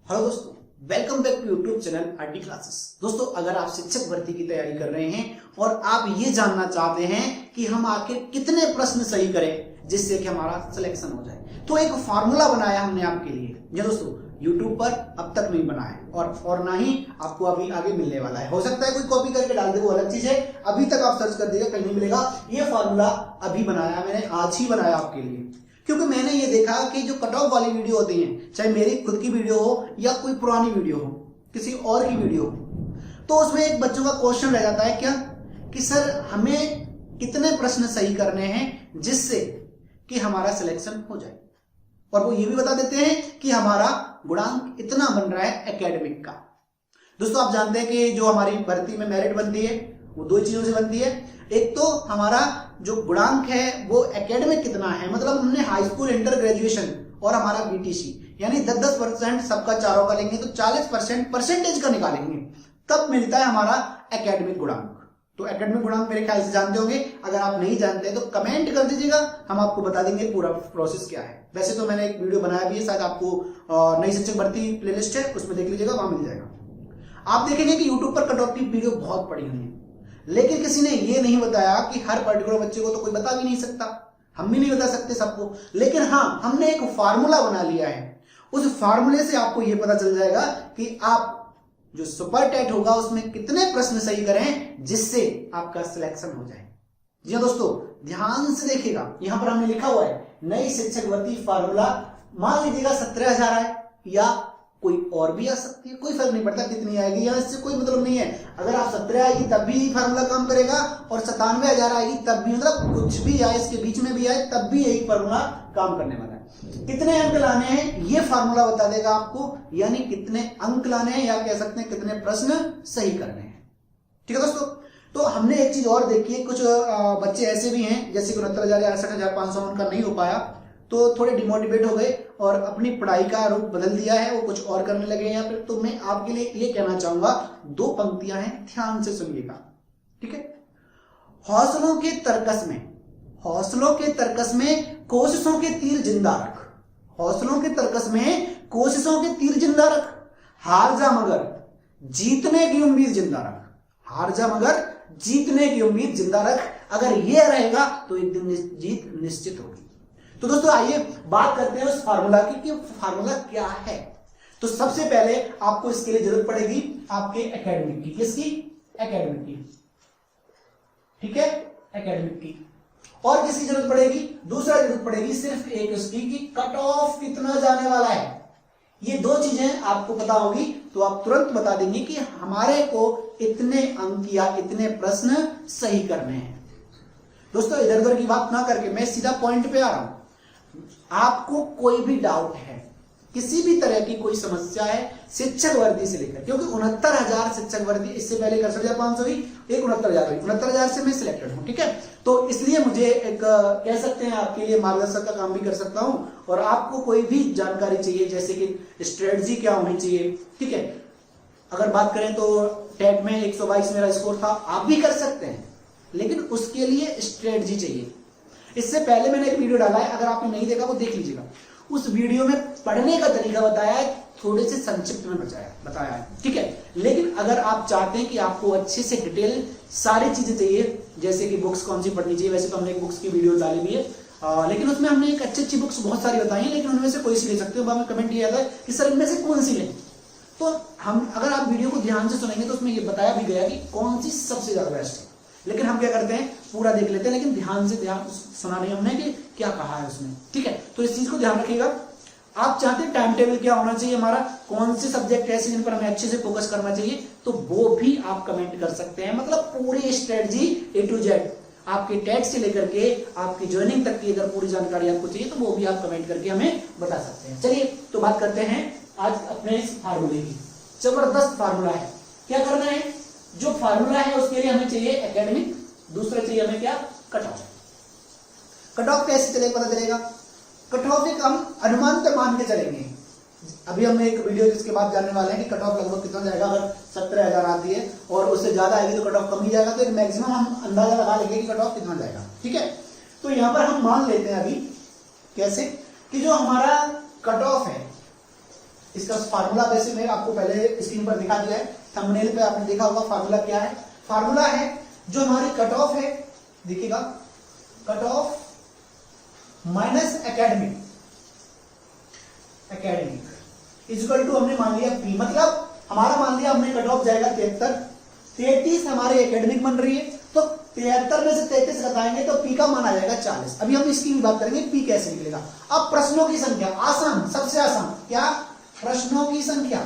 Hello दोस्तों, welcome back to YouTube channel RD classes. दोस्तों, अगर आप शिक्षक भर्ती की तैयारी कर रहे हैं और आप ये जानना चाहते हैं कि हम आखिर कितने प्रश्न सही करें जिससे कि हमारा सिलेक्शन हो जाए, तो एक फार्मूला बनाया हमने आपके लिए। ये दोस्तों यूट्यूब पर अब तक नहीं बना है और ना ही आपको अभी आगे मिलने वाला है। हो सकता है कोई कॉपी करके डाल दे, वो अलग चीज है। अभी तक आप सर्च कर दीजिएगा, कहीं नहीं मिलेगा। ये फार्मूला अभी बनाया मैंने, आज ही बनाया आपके लिए, क्योंकि मैंने ये देखा कि जो कट ऑफ वाली वीडियो होती हैं, चाहे मेरी खुद की वीडियो हो या कोई पुरानी वीडियो हो, किसी और की वीडियो हो, तो उसमें एक बच्चों का क्वेश्चन रह जाता है क्या कि सर हमें कितने प्रश्न सही करने हैं जिससे कि हमारा सिलेक्शन हो जाए, और वो ये भी बता देते हैं कि हमारा गुणांक इतना बन रहा है एकेडमिक का। दोस्तों, आप जानते हैं कि जो हमारी भर्ती में मेरिट बनती है वो दो चीजों से बनती है। एक तो हमारा जो गुणांक है वो एकेडमिक कितना है, मतलब हमने हाई स्कूल, इंटर ग्रेजुएशन और हमारा बीटीसी, यानी 10-10% सबका चारों का लेंगे तो 40% परसेंटेज का निकालेंगे, तब मिलता है हमारा एकेडमिक गुणांक। तो एकेडमिक गुणांक मेरे ख्याल से जानते होंगे। अगर आप नहीं जानते तो कमेंट कर दीजिएगा, हम आपको बता देंगे पूरा प्रोसेस क्या है। वैसे तो मैंने एक वीडियो बनाया भी है, शायद आपको नई शिक्षक भर्ती प्लेलिस्ट है, उसमें देख लीजिएगा, वहां मिल जाएगा। आप देखेंगे कि यूट्यूब पर कट ऑफ की वीडियो बहुत पड़ी हुई है, लेकिन किसी ने ये नहीं बताया कि हर पर्टिकुलर बच्चे को तो कोई बता भी नहीं सकता, हम भी नहीं बता सकते सबको, लेकिन हाँ हमने एक फार्मूला बना लिया है। उस फार्मूले से आपको ये पता चल जाएगा कि आप जो सुपर टेट होगा उसमें कितने प्रश्न सही करें जिससे आपका सिलेक्शन हो जाए। जी हाँ दोस्तों, ध्यान से देखिएगा, यहां पर हमने लिखा हुआ है नई शिक्षक भर्ती फार्मूला। मान लीजिएगा 17,000 है या कोई और भी आ सकती है, कोई फर्क नहीं पड़ता कितनी आएगी, या इससे कोई मतलब नहीं है। अगर आप 17 आएगी तब भी फार्मूला काम करेगा, और 97,000 आएगी तब भी, मतलब कुछ भी आए, इसके बीच में भी आए तब भी यही फार्मूला काम करने वाला है। कितने अंक लाने हैं ये फार्मूला बता देगा आपको, यानी कितने अंक लाने हैं, या कह सकते हैं कितने प्रश्न सही करने हैं। ठीक है दोस्तों, तो हमने एक चीज और देखी है, कुछ बच्चे ऐसे भी हैं जैसे कि 69,000 या 68,500 उनका नहीं हो पाया, तो थोड़े डिमोटिवेट हो गए और अपनी पढ़ाई का रूप बदल दिया है, वो कुछ और करने लगे यहाँ पे। तो मैं आपके लिए ये कहना चाहूंगा, दो पंक्तियां हैं, ध्यान से सुनिएगा, ठीक है। हौसलों के तर्कस में कोशिशों के तीर जिंदा रख, हौसलों के तर्कस में कोशिशों के तीर जिंदा रख, हार जा मगर जीतने की उम्मीद जिंदा रख, हार जा मगर जीतने की उम्मीद जिंदा रख। अगर यह रहेगा तो एक दिन जीत निश्चित होगी। तो दोस्तों आइए बात करते हैं उस फार्मूला की कि फार्मूला क्या है। तो सबसे पहले आपको इसके लिए जरूरत पड़ेगी आपके एकेडमिक की, किसकी? एकेडमिक की, ठीक है, एकेडमिक की। और किसकी जरूरत पड़ेगी? दूसरा जरूरत पड़ेगी सिर्फ एक उसकी कि कट ऑफ कितना जाने वाला है। ये दो चीजें आपको पता होगी तो आप तुरंत बता देंगे कि हमारे को इतने अंक या इतने प्रश्न सही करने हैं। दोस्तों, इधर उधर की बात ना करके मैं सीधा पॉइंट पे आ रहा हूं। आपको कोई भी डाउट है, किसी भी तरह की कोई समस्या है शिक्षक वर्दी से लेकर, क्योंकि 69,000 शिक्षक वर्दी, इससे पहले 61,500 हुई, एक 69,000 हुई, 69,000 से मैं सिलेक्टेड हूं, ठीक है। तो इसलिए मुझे एक कह सकते हैं आपके लिए मार्गदर्शक का काम भी कर सकता हूं, और आपको कोई भी जानकारी चाहिए जैसे कि स्ट्रेटजी क्या होनी चाहिए, ठीक है। अगर बात करें तो टेट में 122 मेरा स्कोर था, आप भी कर सकते हैं, लेकिन उसके लिए स्ट्रेटजी चाहिए। इससे पहले मैंने एक वीडियो डाला है, अगर आपने नहीं देखा वो देख लीजिएगा। उस वीडियो में पढ़ने का तरीका बताया है, थोड़े से संक्षिप्त में बताया है, ठीक है। लेकिन अगर आप चाहते हैं कि आपको अच्छे से डिटेल सारी चीजें चाहिए, जैसे कि बुक्स कौन सी पढ़नी चाहिए, वैसे तो हमने एक बुक्स की वीडियो डाली हुई है, लेकिन उसमें हमने एक अच्छी बुक्स बहुत सारी बताई है, लेकिन उनमें से कोई सी ले सकते हो। हमें कमेंट किया था कि सर इनमें से कौन सी लें, तो हम, अगर आप वीडियो को ध्यान से सुनेंगे तो उसमें ये बताया भी गया कि कौन सी सबसे ज्यादा बेस्ट है। लेकिन हम क्या करते हैं, पूरा देख लेते हैं, लेकिन ध्यान सुना नहीं हमने कि क्या कहा है उसमें, ठीक है। तो इस चीज को ध्यान रखिएगा। आप चाहते हैं टाइम टेबल क्या होना चाहिए हमारा, कौन से सब्जेक्ट ऐसे जिन पर हमें अच्छे से फोकस करना चाहिए, तो वो भी आप कमेंट कर सकते हैं। मतलब पूरी स्ट्रेटजी A to Z, आपके टेट से लेकर के आपकी ज्वाइनिंग तक की अगर पूरी जानकारी आपको चाहिए तो वो भी आप कमेंट करके हमें बता सकते हैं। चलिए तो बात करते हैं आज अपने इस फार्मूले की। जबरदस्त फार्मूला है। क्या करना है, जो फार्मूला है उसके लिए हमें चाहिए एकेडमिक, दूसरा चाहिए हमें क्या, कट ऑफ। कट ऑफ कैसे चलेगा पता चलेगा, कट ऑफ एक हम अनुमान तक मान के चलेंगे। अभी हम एक वीडियो जिसके बाद जानने वाले हैं कि कट ऑफ लगभग कितना जाएगा। अगर 17,000 आती है और उससे ज्यादा आएगी तो कट ऑफ कम ही जाएगा, तो एक मैक्सिमम हम अंदाजा लगा लेंगे कि कट ऑफ कितना जाएगा, ठीक है। तो यहां पर हम मान लेते हैं अभी कैसे कि जो हमारा कट ऑफ है इसका फार्मूला वैसे मैं आपको पहले स्क्रीन पर दिखा दिया है, थंबनेल पे आपने देखा होगा फार्मूला क्या है। फार्मूला है जो हमारी कट ऑफ है, देखिएगा, cut off minus academic equal to हमने मान लिया पी, मतलब हमारा मान लिया हमने कट ऑफ जाएगा 33 हमारे एकेडमिक बन रही है, तो 73 में से 33 घटाएंगे तो पी का मान आ जाएगा 40। अभी हम इसकी भी बात करेंगे पी कैसे निकलेगा। अब प्रश्नों की संख्या, आसान, सबसे आसान क्या, प्रश्नों की संख्या।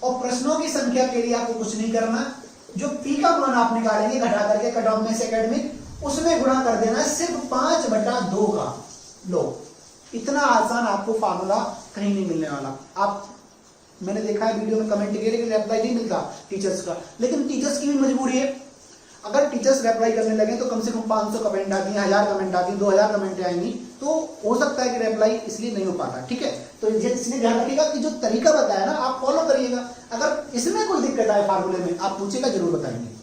और प्रश्नों की संख्या के लिए आपको कुछ नहीं करना, जो पी का मान आप निकालेंगे घटा करके कट ऑफ में से एकेडमिक, उसमें गुणा कर देना है सिर्फ 5/2 का। लो, इतना आसान आपको फार्मूला कहीं नहीं मिलने वाला। आप, मैंने देखा है वीडियो में कमेंट किए लेकिन रिप्लाई नहीं मिलता टीचर्स का, लेकिन टीचर्स की भी मजबूरी है। अगर टीचर्स रिप्लाई करने लगे तो कम से कम 500 कमेंट आती है, 1000 कमेंट आती है, 2000 कमेंट आएंगी, तो हो सकता है कि रिप्लाई इसलिए नहीं हो पाता। ठीक है, तो इसलिए ध्यान रखिएगा कि जो तरीका बताया ना आप फॉलो करिएगा। अगर इसमें कोई दिक्कत आए फार्मूले में, आप पूछेगा, जरूर बताएंगे।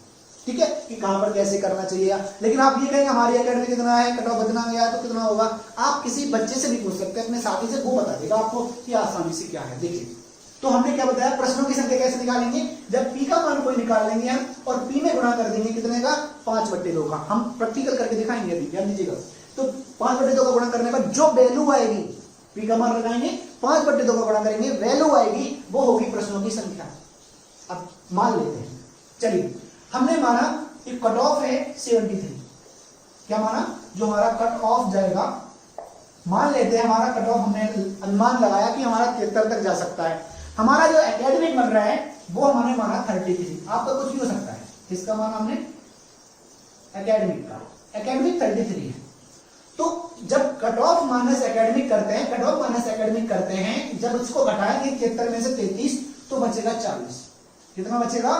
ठीक है, कि कहां पर कैसे करना चाहिए। लेकिन आप ये कहेंगे हमारी एकेडमी कितना है, कट ऑफ इतना गया तो कितना होगा, आप किसी बच्चे से भी पूछ सकते हैं, अपने साथी से, वो बता देगा आपको कि आसानी से क्या है। देखिए, तो हमने क्या बताया, प्रश्नों की संख्या कैसे निकालेंगे, जब पी का मान कोई निकाल लेंगे हम और पी में गुणा कर देंगे कितने का, 5/2 का। हम प्रैक्टिकल करके दिखाएंगे अभी, ध्यान दीजिएगा। तो 5/2 का गुणा करने पर जो वैल्यू आएगी, पी का मान लगाएंगे, 5/2 का गुणा करेंगे, वैल्यू आएगी, वो होगी प्रश्नों की संख्या। अब मान लेते हैं, चलिए हमने माना कि कट ऑफ है 73, क्या माना, जो हमारा कट ऑफ जाएगा, मान लेते हैं हमारा कट ऑफ, हमने अनुमान लगाया कि हमारा 73 तक जा सकता है। हमारा जो एकेडमिक बन रहा है वो हमने माना 33, आपका कुछ भी हो सकता है, इसका मान हमने एकेडमिक का, एकेडमिक 33 है। तो जब कट ऑफ माइनस एकेडमिक करते हैं, कट ऑफ माइनस एकेडमिक करते हैं, जब इसको घटाएंगे 73 में से 33 तो बचेगा 40। कितना बचेगा,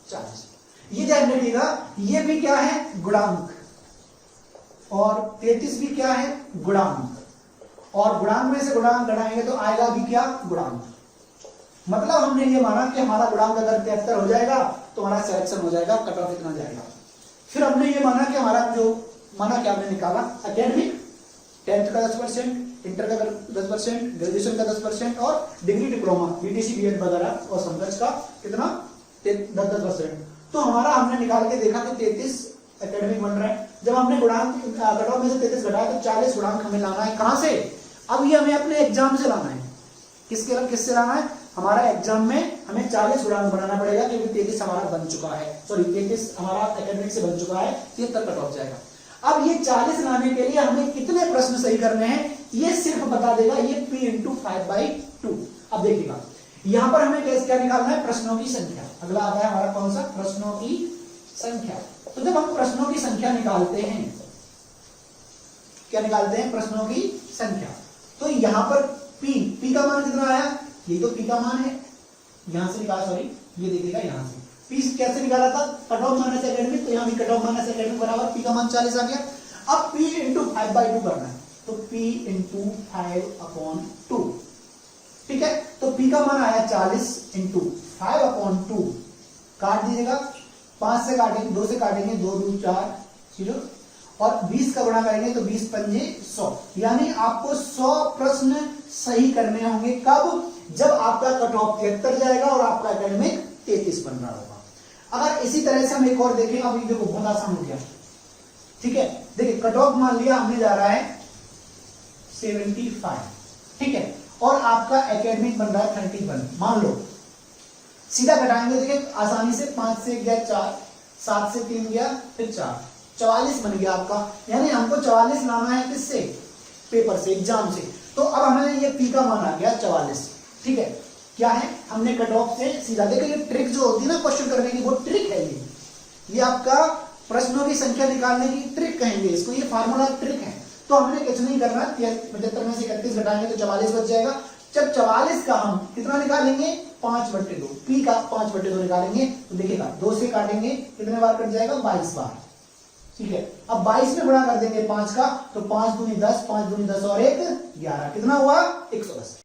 40। ये ध्यान रखिएगा, ये भी क्या है, गुणांक, और 33 भी क्या है, गुणांक, और गुणांक में से गुणांक घटाएंगे तो आएगा भी क्या, गुणांक। मतलब हमने ये माना कि हमारा गुणांक अगर 73 हो जाएगा तो हमारा सिलेक्शन हो जाएगा, कट ऑफ इतना जाएगा। फिर हमने ये माना कि हमारा जो माना क्या हमने निकाला, एकेडमिक 10th का 10%, इंटर का 10%, ग्रेजुएशन का 10% और डिग्री डिप्लोमा बीटीसी बीएड वगैरह और समकक्ष का कितना 10%। तो हमारा हमने निकाल के देखा कि 33 एकेडमिक बन रहा है। जब हमने गुणांक कट ऑफ में से 33 घटाया तो 40 गुणांक हमें लाना है, कहां से, अब ये हमें अपने एग्जाम से लाना है। किससे लाना है, हमारा एग्जाम में हमें 40 गुणांक बनाना पड़ेगा, क्योंकि 33 हमारा बन चुका है, सॉरी 33 हमारा एकेडमिक से बन चुका है, 73 कट ऑफ जाएगा। अब ये 40 लाने के लिए हमें कितने प्रश्न सही करने हैं, ये सिर्फ बता देगा ये P × 5/2। अब देखिएगा, यहां पर हमें क्या निकालना है, प्रश्नों की संख्या। अगला आता है हमारा कौन सा, प्रश्नों की संख्या। तो जब हम प्रश्नों की संख्या निकालते हैं, क्या निकालते हैं, प्रश्नों की संख्या, तो यहां पर P का मान कितना आया, ये तो P का मान है, यहां से निकाला, सॉरी ये देखिएगा यहां से P कैसे निकाला था, कट ऑफ माइनस एकेडमिक, तो यहां भी कट ऑफ माइनस एकेडमिक बराबर P का मान 40 आ गया। अब P × 5/2 करना है, तो P × 5/2, ठीक है। तो P का मान आया 40 × 5/2, काट दीजिएगा, 5 से काटेंगे, 2 से काटेंगे, 2 2 4 0, और 20 का गुणा करेंगे तो 20 पंजे 100, यानी आपको 100 प्रश्न सही करने होंगे। कब, जब आपका कट ऑफ 73 जाएगा और आपका एकेडमिक 33 बन रहा होगा। अगर इसी तरह से हम एक और देखें, अभी देखो बहुत आसान हो गया, ठीक है। देखिए कट ऑफ मान लिया हमने जा रहा है 75, ठीक है, और आपका एकेडमिक बन रहा है 31, मान लो, सीधा घटाएंगे, देखिए आसानी से, 5 से 1 गया 4, 7 से 3 गया फिर 4, 44 बन गया आपका। यानी हमको 44 लाना है किससे, पेपर से, एग्जाम से। तो अब हमें ये P का मान आ गया 44, ठीक है। क्या है, हमने कट ऑफ से सीधा, देखिए ये ट्रिक जो होती है ना क्वेश्चन करने की, वो ट्रिक है ये आपका प्रश्नों की संख्या निकालने की ट्रिक कहेंगे इसको, ये फार्मूला ट्रिक है। तो हमने कुछ नहीं करना, 75 में से 31 घटाएंगे तो 44 बच जाएगा। जब 44 का हम कितना निकालेंगे, 5/2, P का 5/2 निकालेंगे, तो देखिएगा 2 से काटेंगे, कितने बार कट जाएगा, 22 बार, ठीक है। अब 22 में गुणा कर देंगे 5 का, तो 5 दूनी 10, 5 दूनी 10 और 1 11, कितना हुआ, 110।